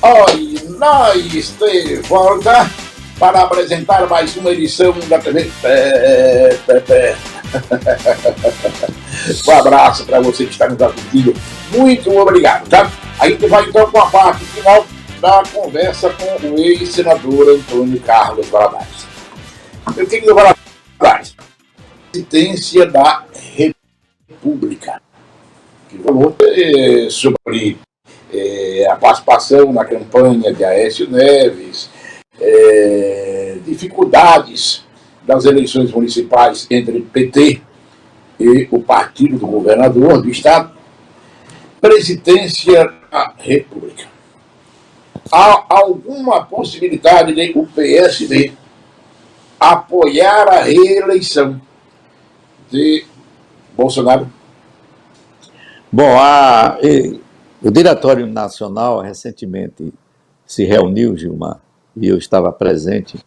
Oi, nós de volta para apresentar mais uma edição da TV. Um abraço para você que está nos assistindo. Muito obrigado, tá? A gente vai então com a parte final da conversa com o ex-senador Antônio Carlos Valadares. Eu tenho que Valadares, presidência da República, que falou sobre a participação na campanha de Aécio Neves, dificuldades das eleições municipais entre PT e o partido do governador do estado, presidência da República. Há alguma possibilidade de o PSD apoiar a reeleição de Bolsonaro? Bom, o Diretório Nacional recentemente se reuniu, Gilmar, e eu estava presente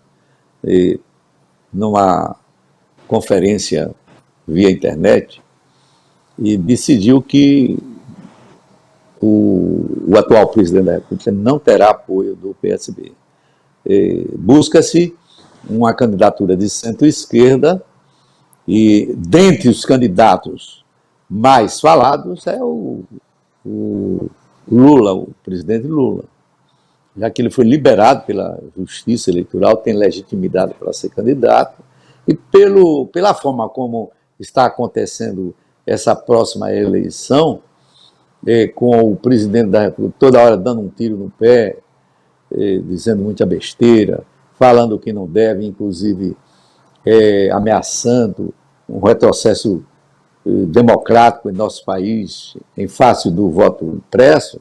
numa conferência via internet e decidiu que o atual presidente da República não terá apoio do PSB. Busca-se uma candidatura de centro-esquerda e, dentre os candidatos mais falados, é o Lula, o presidente Lula, já que ele foi liberado pela Justiça Eleitoral, tem legitimidade para ser candidato, e pela forma como está acontecendo essa próxima eleição, com o presidente da República toda hora dando um tiro no pé, dizendo muita besteira, falando o que não deve, inclusive ameaçando um retrocesso democrático em nosso país, em face do voto impresso,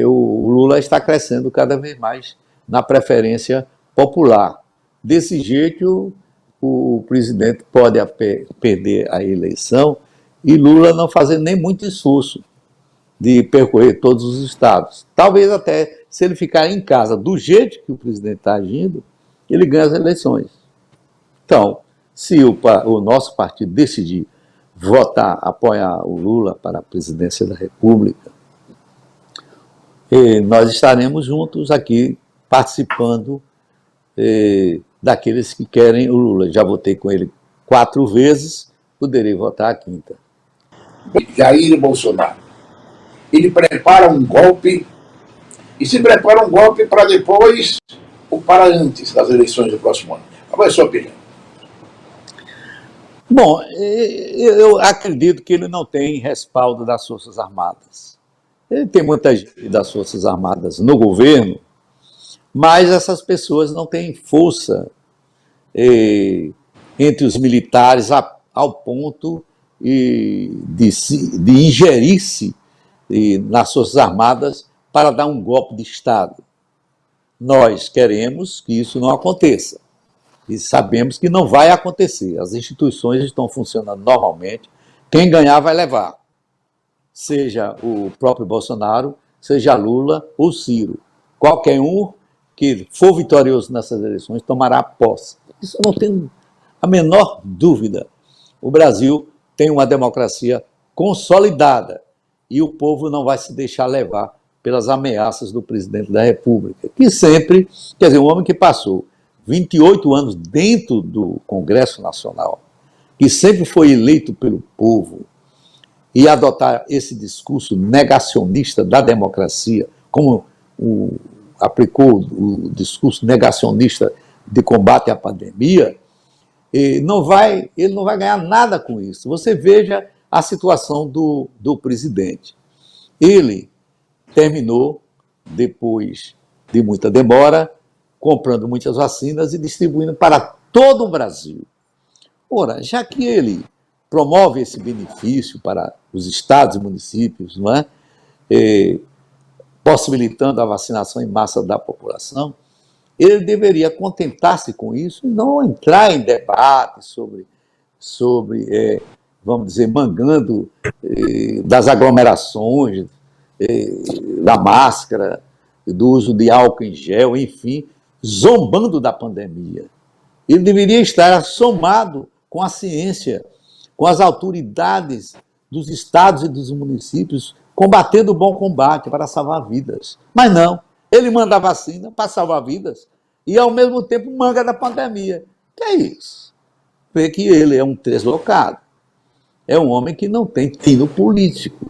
o Lula está crescendo cada vez mais na preferência popular. Desse jeito, o presidente pode perder a eleição e Lula não fazer nem muito esforço de percorrer todos os estados. Talvez até, se ele ficar em casa do jeito que o presidente está agindo, ele ganha as eleições. Então, se o nosso partido decidir apoiar o Lula para a presidência da República, nós estaremos juntos aqui participando daqueles que querem o Lula. Já votei com ele 4 vezes, poderei votar a 5ª. Jair Bolsonaro, ele prepara um golpe, e se prepara um golpe para depois ou para antes das eleições do próximo ano? Qual é a sua opinião? Bom, eu acredito que ele não tem respaldo das Forças Armadas. Ele tem muita gente das Forças Armadas no governo, mas essas pessoas não têm força entre os militares ao ponto de ingerir-se nas Forças Armadas para dar um golpe de Estado. Nós queremos que isso não aconteça. E sabemos que não vai acontecer. As instituições estão funcionando normalmente. Quem ganhar vai levar. Seja o próprio Bolsonaro, seja Lula ou Ciro. Qualquer um que for vitorioso nessas eleições tomará posse. Isso eu não tenho a menor dúvida. O Brasil tem uma democracia consolidada e o povo não vai se deixar levar pelas ameaças do presidente da República, que sempre, quer dizer, um homem que passou 28 anos dentro do Congresso Nacional, que sempre foi eleito pelo povo, e adotar esse discurso negacionista da democracia, como aplicou o discurso negacionista de combate à pandemia, ele não vai ganhar nada com isso. Você veja a situação do presidente. Ele terminou, depois de muita demora, comprando muitas vacinas e distribuindo para todo o Brasil. Ora, já que ele promove esse benefício para os estados e municípios, não é? Possibilitando a vacinação em massa da população, ele deveria contentar-se com isso e não entrar em debate sobre vamos dizer, mangando das aglomerações, da máscara, do uso de álcool em gel, enfim, zombando da pandemia. Ele deveria estar somado com a ciência, com as autoridades dos estados e dos municípios combatendo o bom combate para salvar vidas. Mas não, ele manda a vacina para salvar vidas e, ao mesmo tempo, manga da pandemia. Que é isso? Vê que ele é um deslocado. É um homem que não tem tino político.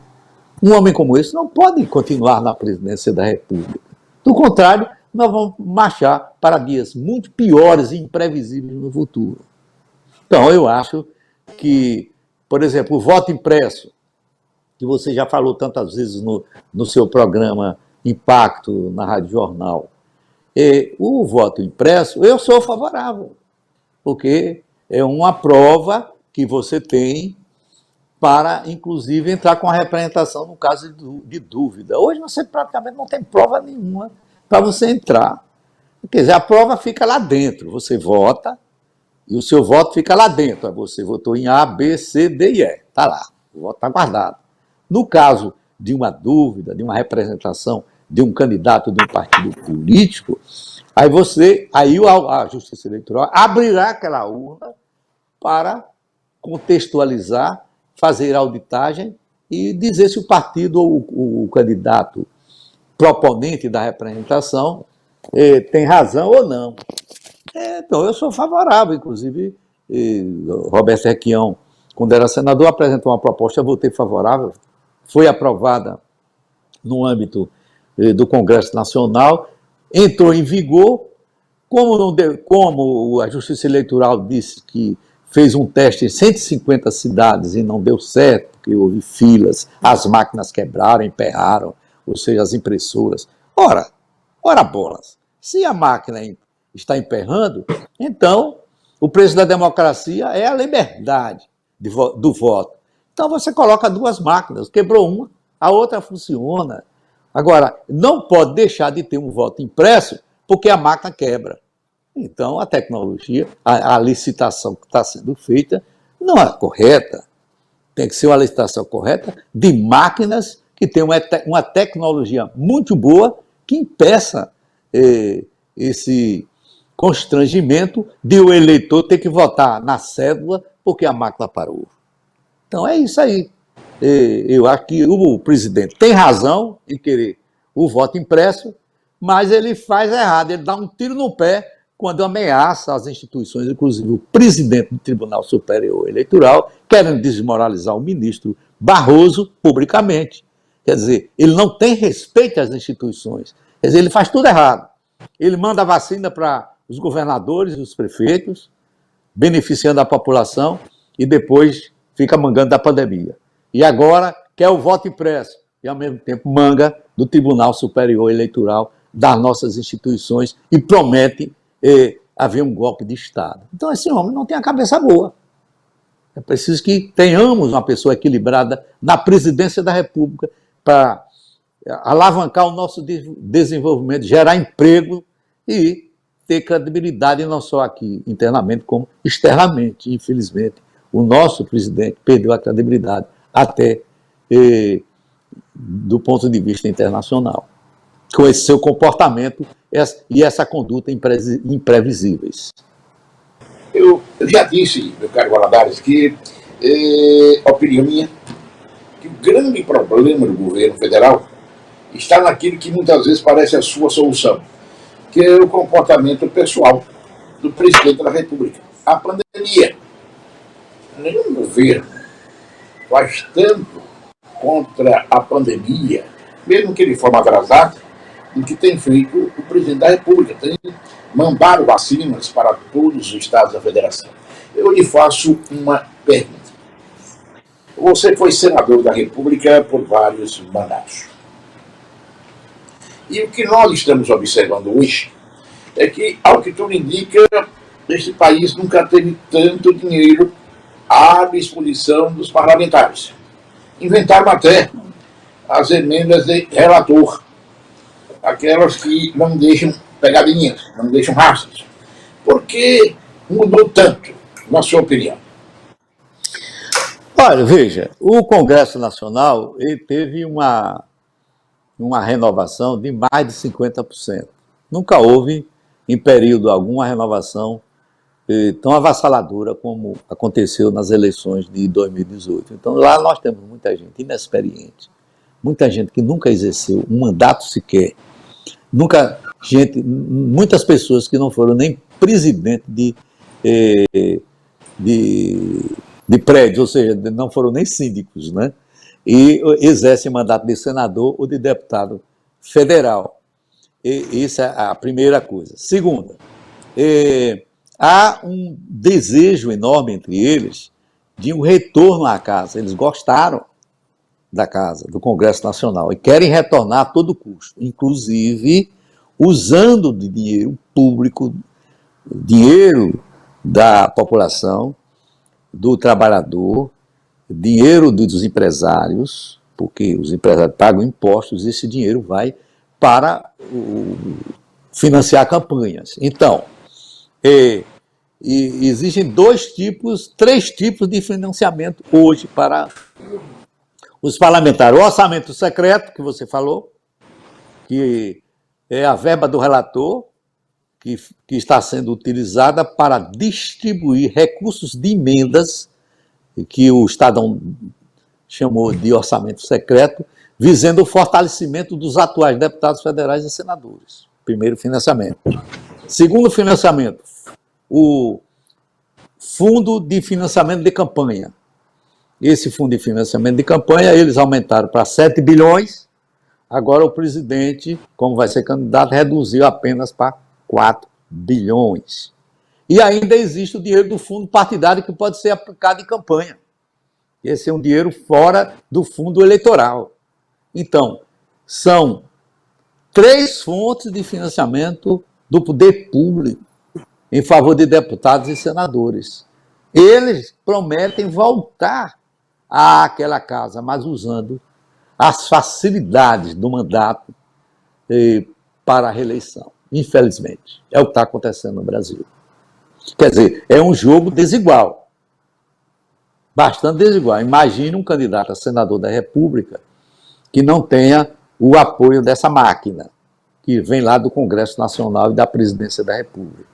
Um homem como esse não pode continuar na presidência da República. Do contrário, nós vamos marchar para dias muito piores e imprevisíveis no futuro. Então, eu acho que, por exemplo, o voto impresso, que você já falou tantas vezes no seu programa Impacto na Rádio Jornal, o voto impresso, eu sou favorável, porque é uma prova que você tem para, inclusive, entrar com a representação no caso de dúvida. Hoje você praticamente não tem prova nenhuma para você entrar. Quer dizer, a prova fica lá dentro, você vota e o seu voto fica lá dentro. Você votou em A, B, C, D e E. Está lá, o voto está guardado. No caso de uma dúvida, de uma representação de um candidato de um partido político, aí a Justiça Eleitoral abrirá aquela urna para contextualizar, fazer auditagem e dizer se o partido ou o candidato proponente da representação tem razão ou não. Então, eu sou favorável, inclusive, Roberto Requião, quando era senador, apresentou uma proposta, eu votei favorável, foi aprovada no âmbito do Congresso Nacional, entrou em vigor, como a Justiça Eleitoral disse que fez um teste em 150 cidades e não deu certo, porque houve filas, as máquinas quebraram, emperraram, ou seja, as impressoras. Ora bolas, se a máquina está emperrando, então o preço da democracia é a liberdade do voto. Então você coloca duas máquinas, quebrou uma, a outra funciona. Agora, não pode deixar de ter um voto impresso porque a máquina quebra. Então, a tecnologia, a licitação que está sendo feita não é correta. Tem que ser uma licitação correta de máquinas que tenham uma tecnologia muito boa que impeça esse constrangimento de o eleitor ter que votar na cédula porque a máquina parou. Então, é isso aí. Eu acho que o presidente tem razão em querer o voto impresso, mas ele faz errado, ele dá um tiro no pé quando ameaça as instituições, inclusive o presidente do Tribunal Superior Eleitoral, querendo desmoralizar o ministro Barroso publicamente. Quer dizer, ele não tem respeito às instituições. Quer dizer, ele faz tudo errado. Ele manda a vacina para os governadores e os prefeitos, beneficiando a população, e depois fica mangando da pandemia. E agora quer o voto impresso, e ao mesmo tempo manga do Tribunal Superior Eleitoral, das nossas instituições, e promete haver um golpe de Estado. Então esse homem não tem a cabeça boa. É preciso que tenhamos uma pessoa equilibrada na presidência da República para alavancar o nosso desenvolvimento, gerar emprego e ter credibilidade não só aqui internamente, como externamente. Infelizmente, o nosso presidente perdeu a credibilidade até do ponto de vista internacional, com esse seu comportamento e essa conduta imprevisíveis. Eu já disse, meu caro Valadares, que opinião minha, que o grande problema do governo federal está naquilo que muitas vezes parece a sua solução, que é o comportamento pessoal do presidente da República. A pandemia. Nenhum governo faz tanto contra a pandemia, mesmo que ele forma atrasado, do que tem feito o presidente da República. Tem mandado vacinas para todos os estados da federação. Eu lhe faço uma pergunta. Você foi senador da República por vários mandatos. E o que nós estamos observando hoje é que, ao que tudo indica, este país nunca teve tanto dinheiro à disposição dos parlamentares. Inventaram até as emendas de relator, aquelas que não deixam pegadinhas, não deixam rastros. Por que mudou tanto, na sua opinião? Olha, veja, o Congresso Nacional ele teve uma renovação de mais de 50%. Nunca houve, em período algum, uma renovação tão avassaladora como aconteceu nas eleições de 2018. Então, lá nós temos muita gente inexperiente, muita gente que nunca exerceu um mandato sequer, muitas pessoas que não foram nem presidente de prédio, ou seja, não foram nem síndicos, né? E exercem mandato de senador ou de deputado federal. Isso é a primeira coisa. Segunda, há um desejo enorme entre eles de um retorno à casa. Eles gostaram da casa, do Congresso Nacional, e querem retornar a todo custo, inclusive usando de dinheiro público, dinheiro da população, do trabalhador, dinheiro dos empresários, porque os empresários pagam impostos e esse dinheiro vai para financiar campanhas. Então, existem três tipos de financiamento hoje para os parlamentares. O orçamento secreto, que você falou, que é a verba do relator, que está sendo utilizada para distribuir recursos de emendas, que o Estadão chamou de orçamento secreto, visando o fortalecimento dos atuais deputados federais e senadores. Primeiro financiamento. Segundo financiamento, o Fundo de Financiamento de Campanha. Esse Fundo de Financiamento de Campanha, eles aumentaram para 7 bilhões, agora o presidente, como vai ser candidato, reduziu apenas para 4 bilhões. E ainda existe o dinheiro do fundo partidário que pode ser aplicado em campanha. Esse é um dinheiro fora do fundo eleitoral. Então, são 3 fontes de financiamento do poder público em favor de deputados e senadores. Eles prometem voltar àquela casa, mas usando as facilidades do mandato para a reeleição. Infelizmente, é o que está acontecendo no Brasil. Quer dizer, é um jogo desigual. Bastante desigual. Imagine um candidato a senador da República que não tenha o apoio dessa máquina, que vem lá do Congresso Nacional e da Presidência da República.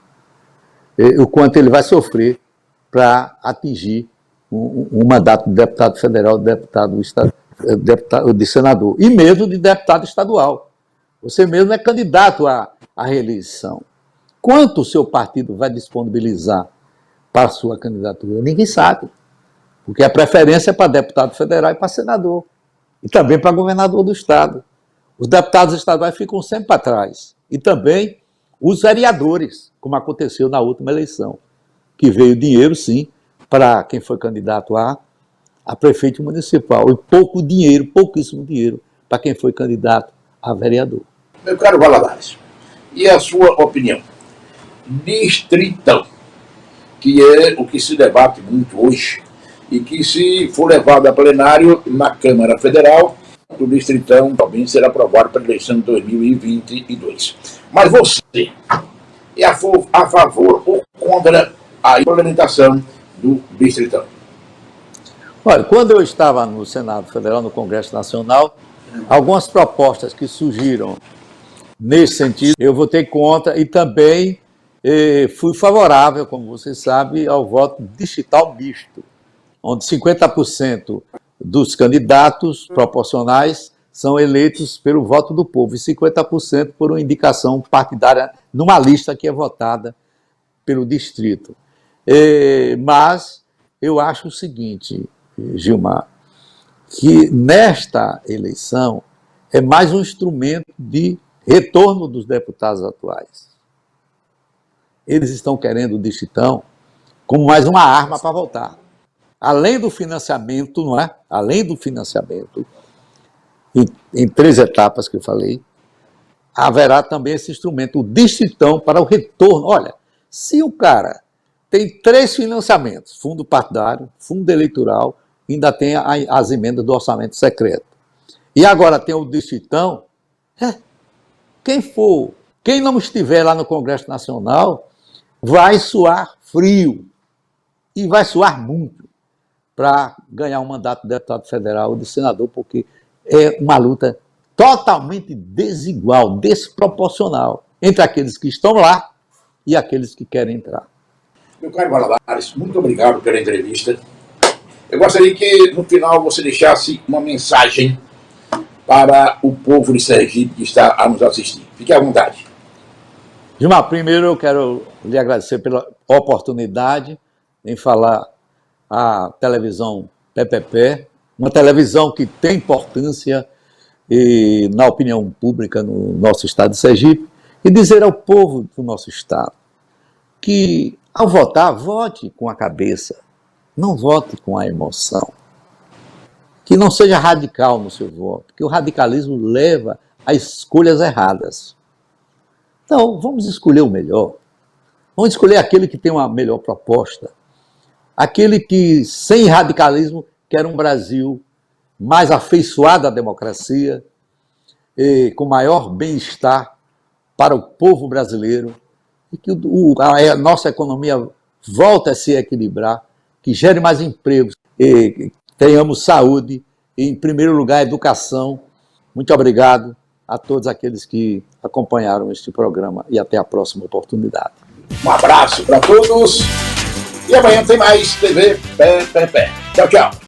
O quanto ele vai sofrer para atingir um mandato de deputado federal, deputado de senador, e mesmo de deputado estadual. Você mesmo é candidato à reeleição. Quanto o seu partido vai disponibilizar para a sua candidatura? Ninguém sabe. Porque a preferência é para deputado federal e para senador. E também para governador do estado. Os deputados estaduais ficam sempre para trás. E também os vereadores, como aconteceu na última eleição. Que veio dinheiro, sim, para quem foi candidato a prefeito municipal. E pouco dinheiro, pouquíssimo dinheiro, para quem foi candidato a vereador. Meu caro Valadares, e a sua opinião? Distritão, que é o que se debate muito hoje, e que, se for levado a plenário na Câmara Federal, o Distritão também será aprovado para a eleição de 2022. Mas você é a favor ou contra a implementação do Distritão? Olha, quando eu estava no Senado Federal, no Congresso Nacional, algumas propostas que surgiram nesse sentido, eu votei contra e também fui favorável, como você sabe, ao voto distrital misto, onde 50% dos candidatos proporcionais são eleitos pelo voto do povo e 50% por uma indicação partidária numa lista que é votada pelo distrito. Mas eu acho o seguinte, Gilmar, que nesta eleição é mais um instrumento de retorno dos deputados atuais. Eles estão querendo o distritão como mais uma arma para voltar. Além do financiamento, não é? Além do financiamento, em 3 etapas que eu falei, haverá também esse instrumento, o distritão, para o retorno. Olha, se o cara tem 3 financiamentos, fundo partidário, fundo eleitoral, ainda tem as emendas do orçamento secreto. E agora tem o distritão, quem não estiver lá no Congresso Nacional vai suar frio e vai suar muito para ganhar um mandato de deputado federal ou de senador, porque é uma luta totalmente desigual, desproporcional entre aqueles que estão lá e aqueles que querem entrar. Meu caro Valadares, muito obrigado pela entrevista. Eu gostaria que, no final, você deixasse uma mensagem para o povo de Sergipe que está a nos assistir. Fique à vontade. Gilmar, primeiro eu quero lhe agradecer pela oportunidade em falar à televisão PPP, uma televisão que tem importância na opinião pública no nosso estado de Sergipe, e dizer ao povo do nosso estado que, ao votar, vote com a cabeça, não vote com a emoção. Que não seja radical no seu voto, porque o radicalismo leva a escolhas erradas. Então, vamos escolher o melhor. Vamos escolher aquele que tem uma melhor proposta. Aquele que, sem radicalismo, quer um Brasil mais afeiçoado à democracia, com maior bem-estar para o povo brasileiro, e que a nossa economia volte a se equilibrar, que gere mais empregos, e tenhamos saúde e, em primeiro lugar, educação. Muito obrigado a todos aqueles que acompanharam este programa e até a próxima oportunidade. Um abraço para todos e amanhã tem mais TV PPP. Tchau, tchau.